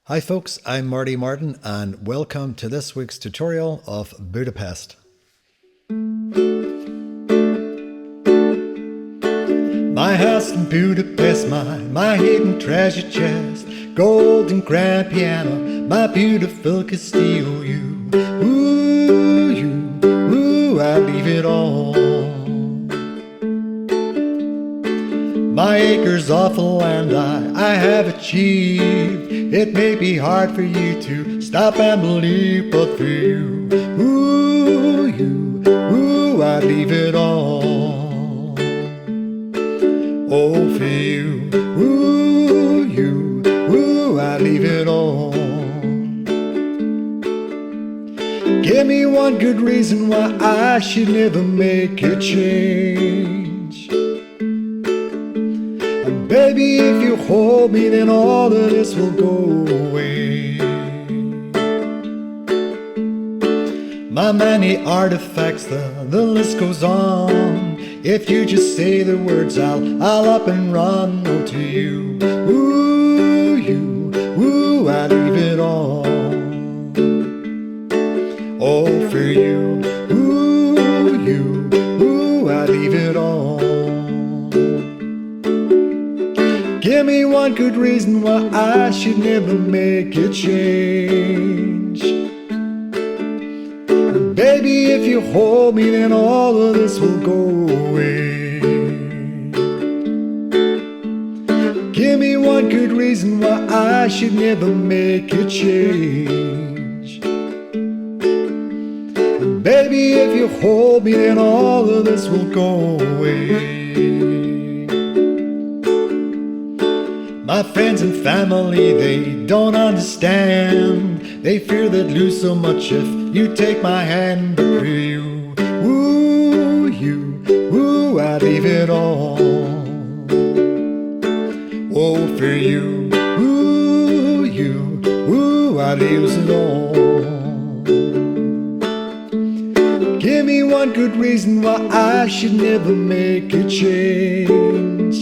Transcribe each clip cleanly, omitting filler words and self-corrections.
Hi folks, I'm Marty Martin and welcome to this week's tutorial of Budapest. My house in Budapest, my hidden treasure chest, golden grand piano, my beautiful Castillo, I leave it all. My acres of land I have achieved. It may be hard for you to stop and believe, but for you, I leave it all. Oh, for you, I leave it all. Give me one good reason why I should never make a change. And baby, if you hold me, then all of this will go away. My many artifacts, the list goes on. If you just say the words, I'll up and run. Oh, to you, I leave it all. Oh, for you, I leave it all. Give me one good reason why I should never make a change. And baby, if you hold me, then all of this will go away. Give me one good reason why I should never make a change. And baby, if you hold me, then all of this will go away. My friends and family, they don't understand. They fear they'd lose so much if you take my hand. But for you, I leave it all. Oh, for you, I leave it all. Give me one good reason why I should never make a change.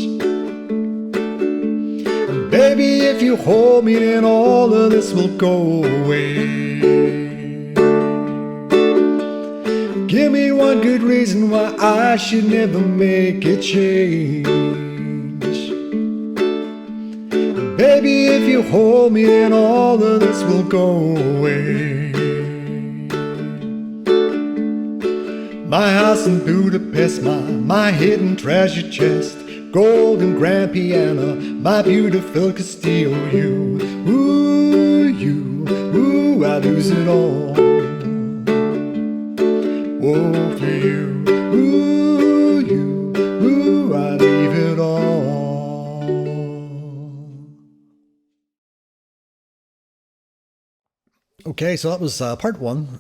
Baby, if you hold me, then all of this will go away. Give me one good reason why I should never make a change. Baby, if you hold me, then all of this will go away. My house in Budapest, my hidden treasure chest, golden grand piano, my beautiful Castillo, I lose it all. Oh, for you, I leave it all. Okay, so that was part one,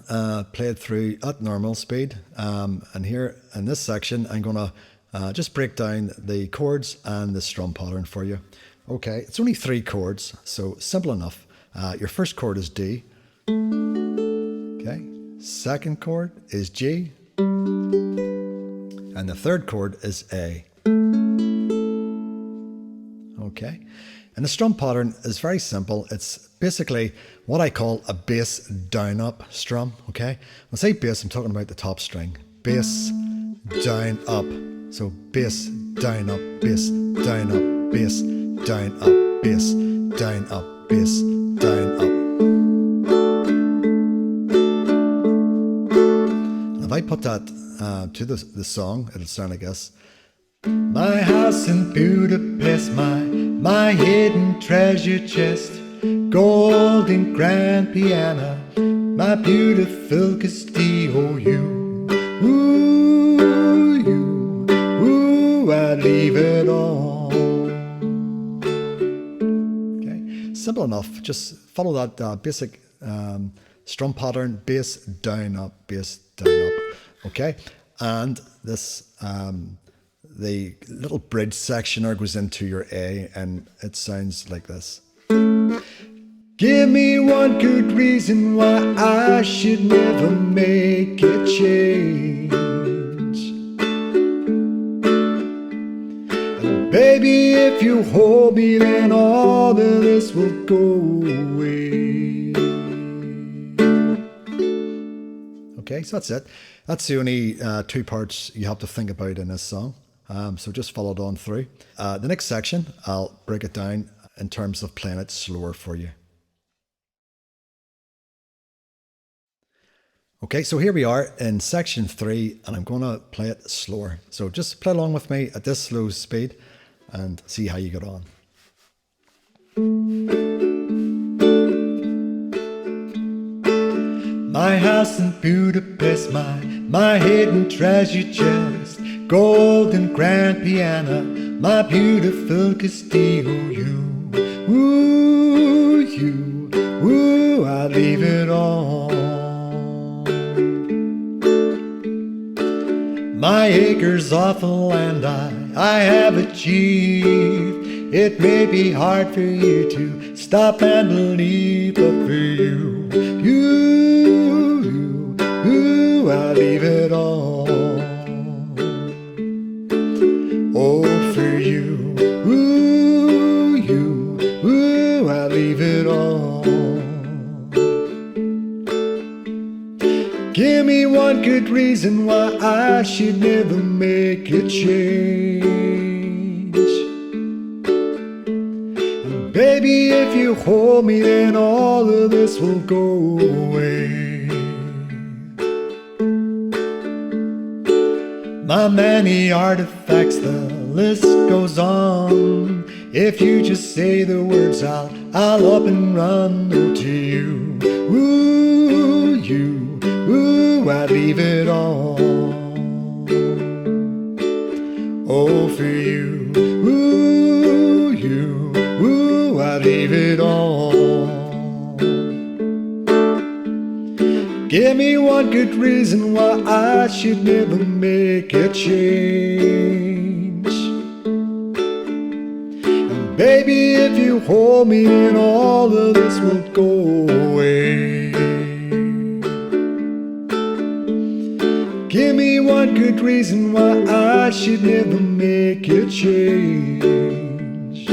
played through at normal speed. And here in this section, I'm going to just break down the chords and the strum pattern for you. Okay, it's only 3 chords, so simple enough. Your first chord is D. Okay, second chord is G. And the third chord is A. Okay, and the strum pattern is very simple. It's basically what I call a bass down up strum. Okay, when I say bass, I'm talking about the top string. Bass down up. So bass, down, up, bass, down, up, bass, down, up, bass, down, up, bass, down, up. And if I put that to the song, it'll sound like this. My house in Budapest, my hidden treasure chest, golden grand piano, my beautiful Castillo, I leave it all. Okay, simple enough. Just follow that basic strum pattern: bass down up, bass down up. Okay, and this the little bridge section goes into your A, and it sounds like this. Give me one good reason why I should never make a change. Baby, if you hold me, then all of this will go away. Okay, so that's it. That's the only two parts you have to think about in this song. So just follow it on through. The next section, I'll break it down in terms of playing it slower for you. Okay, so here we are in section 3, and I'm going to play it slower. So just play along with me at this slow speed and see how you get on. My house in Budapest, my hidden treasure chest, golden grand piano, my beautiful Castillo, you, I leave it all. My acres of land I have achieved. It may be hard for you to stop and believe, but for you, I leave it all. Oh, for you, I leave it all. Give me one good reason why I should never make a change. And baby, if you hold me, then all of this will go away. My many artifacts, the list goes on. If you just say the words, I'll up and run. Oh, to you, I'd leave it all. Oh, for you, I'd leave it all. Give me one good reason why I should never make a change. And baby, if you hold me, then all of this will go away. Give me one good reason why I should never make a change.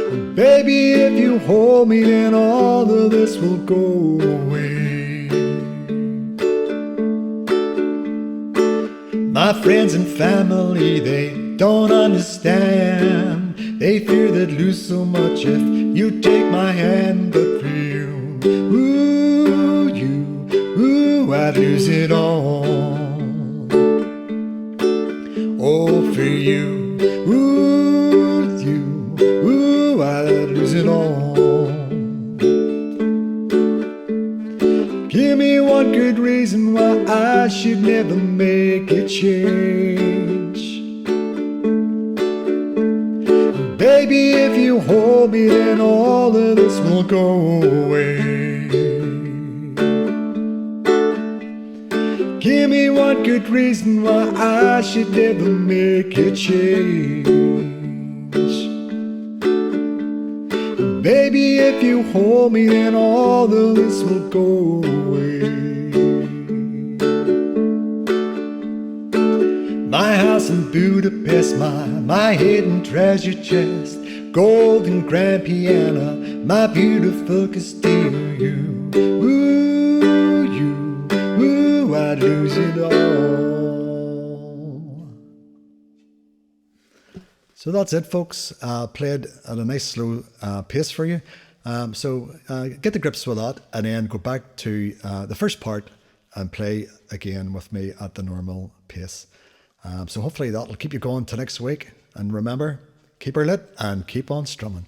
And baby, if you hold me, then all of this will go away. My friends and family, they don't understand. They fear they'd lose so much if you take my hand. But for you, I'd lose it all. Oh, for you, I'd lose it all. Give me one good reason why I should never make a change. Baby, if you hold me, then all of this will go away. Give me one good reason why I should never make a change. Baby, if you hold me, then all of this will go away. My house in Budapest, my hidden treasure chest, golden grand piano, my beautiful Castillo, I'd lose it all. So that's it, folks. Played at a nice slow pace for you. So get the grips with that, and then go back to the first part and play again with me at the normal pace. So hopefully that'll keep you going till next week. And remember, keep her lit and keep on strumming.